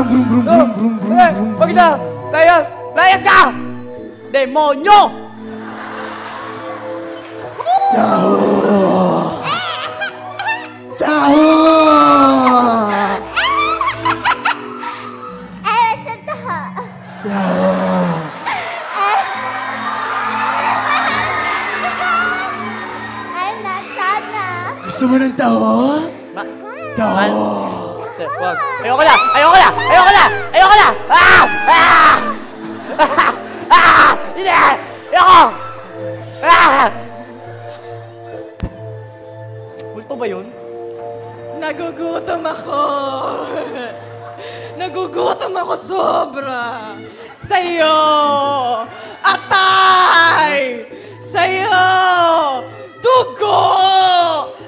Wag na! Layas! Layas ka! Demonyo! Taho! Taho! I'm not sad na. Gusto mo ng taho? Taho! Wag. Ayoko na! Ayoko na! Ayoko na! Ayoko na! Ah! Ah! Ah! Hindi! Ayoko! Ah! Multo ba yun? Nagugutom ako. Nagugutom ako sobra. Sa'yo! Atay! Sa'yo! Dugo!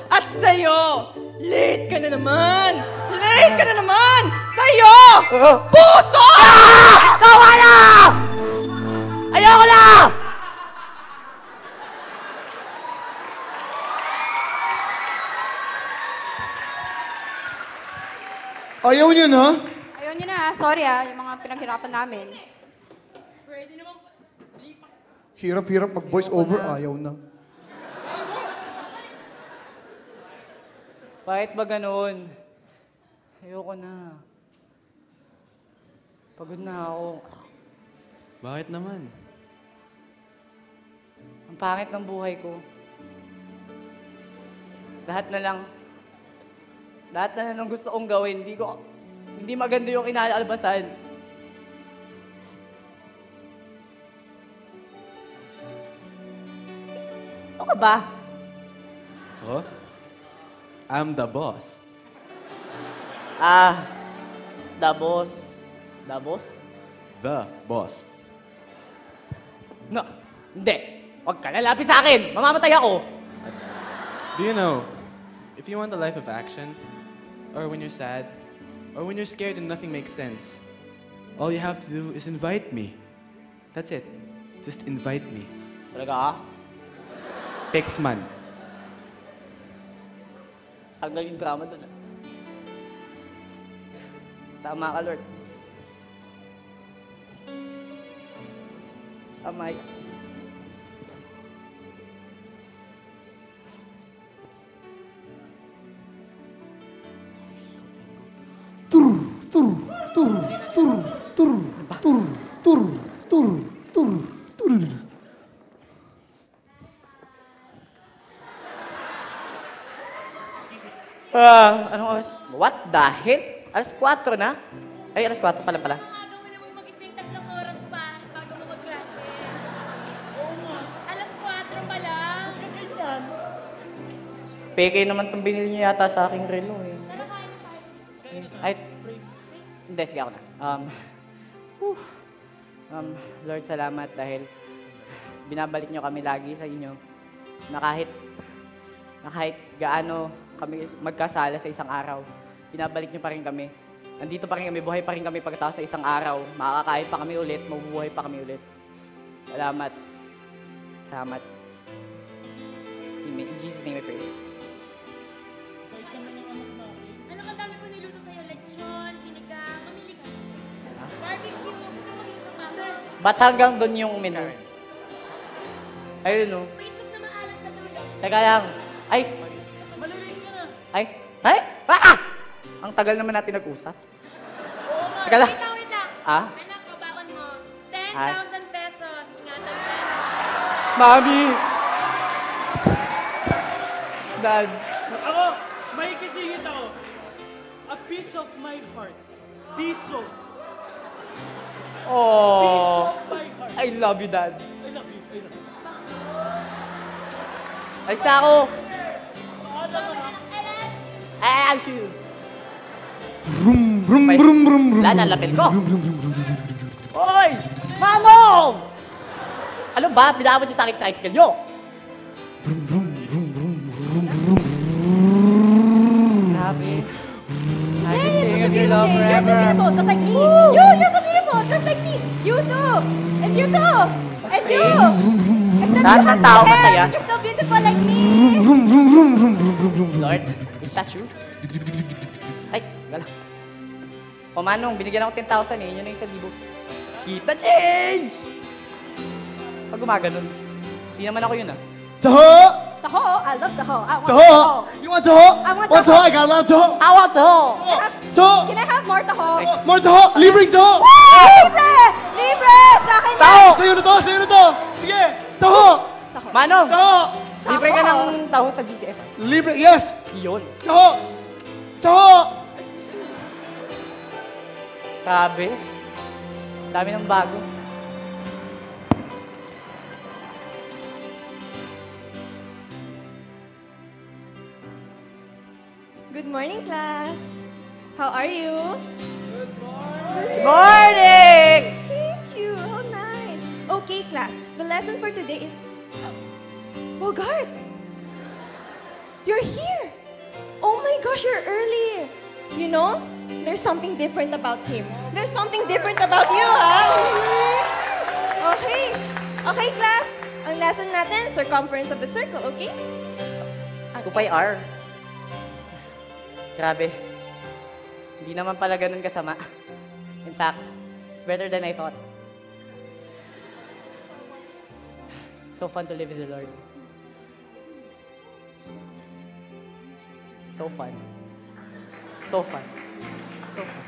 At sa'yo! Late ka na naman! Late ka na naman! Sa'yo! Puso! Ah! Tawa na! Ayoko na! Ayaw niyo na? Ayun yun na, sorry yung mga pinaghirapan namin. Hirap-hirap mag-voice over, ayaw na. Bakit ba ganun? Ayoko na. Pagod na ako. Bakit naman? Ang pangit ng buhay ko. Lahat na lang gusto kong gawin. Hindi maganda yung inaalbasan. Sino ka ba? Oh? I'm the boss. Ah, the boss. The boss? The boss. No, hindi. Huwag ka lalapit sa akin. Mamamatay ako. Do you know, if you want a life of action, or when you're sad, or when you're scared and nothing makes sense, all you have to do is invite me. That's it. Just invite me. Talaga? Pixman. Tanggal yung drama doon. Tama ka, Lord. Tama yan. Anong oras? What the hell? Alas 4 na? Ay, alas 4 pala. Aga mo namang magising 3 oras pa bago mo magklase. Oo nga. Alas 4 pa lang. Ganyan. Peke naman itong binili niyo yata sa aking relo eh. Tara, kain na tayo. Ay, hindi, sige ako na. Lord, salamat dahil binabalik niyo kami lagi sa inyo na kahit gaano kami magkasala sa isang araw, binabalik niyo pa rin kami. Nandito pa rin kami, buhay pa rin kami pagkatapos sa isang araw. Makakakain pa kami ulit, mabubuhay pa kami ulit. Salamat. Salamat. In Jesus' name I pray. Alam ka, dami ko niluto sa'yo. Lechon, sinigang, mamili ka. Barbecue, gusto mo magluto pa ako. Ba't hanggang doon yung menu? Ayun o. Paitlog na maalat sa dulo. Teka lang. Ay! Malilate ka na. Ay! Ay! Ah! Ang tagal naman natin nag-usap. Teka lang. Wait lang. Ah? Anak, babaon mo. 10,000 pesos. Ingatan ka. Mami! Dad. Ako, may kisingit ako. A piece of my heart. Piso. Piece Oh. of my heart. I love you, Dad. I love you. I love you. Ayos na ako. Paano mo na? I love you. Brum, brum, brum, brum, brum. Lalapit ko. Hoy! Manong! Ano ba? Pinakabot niyo sa aking tricycle niyo. Grabe. I can sing of your love You're so forever. beautiful, just like me. You're so beautiful, just like me. You too. And you too. And you. Except Lahat you have ng tao hair. masaya. You're so beautiful like me. Lord, is that true? Ay, wala. O Manong, binigyan ako 10,000 eh. Yun na 1,000. Kita change! Pag gumaganon. Hindi naman ako yun ah. Taho! Taho. I love taho. I want Taho! taho. You want taho? I want Want taho. taho? I got a lot of taho. I want to! Taho! Can I have more taho? More taho! Libreng taho! Libre! Libre! Sa akin Taho! yan! Sa'yo na to! Sa'yo na to! Sige! Taho! Taho. Manong! Taho! Libre ka ng taho sa GCF. ah. Libre! Yes! Yun. Taho! Taho! Grabe. Dami ng bago. Good morning, class. How are you? Morning! Thank you. How nice. Okay, class. The lesson for today is... Bogart! You're here! Oh my gosh, you're early! You know, there's something different about him. There's something different about you, huh? Okay. Okay, class. Ang lesson natin, circumference of the circle, okay? Ang 2 pi R. Grabe. Hindi naman pala ganun kasama. In fact, it's better than I thought. So fun to live with the Lord. So fun. So fun. So fun.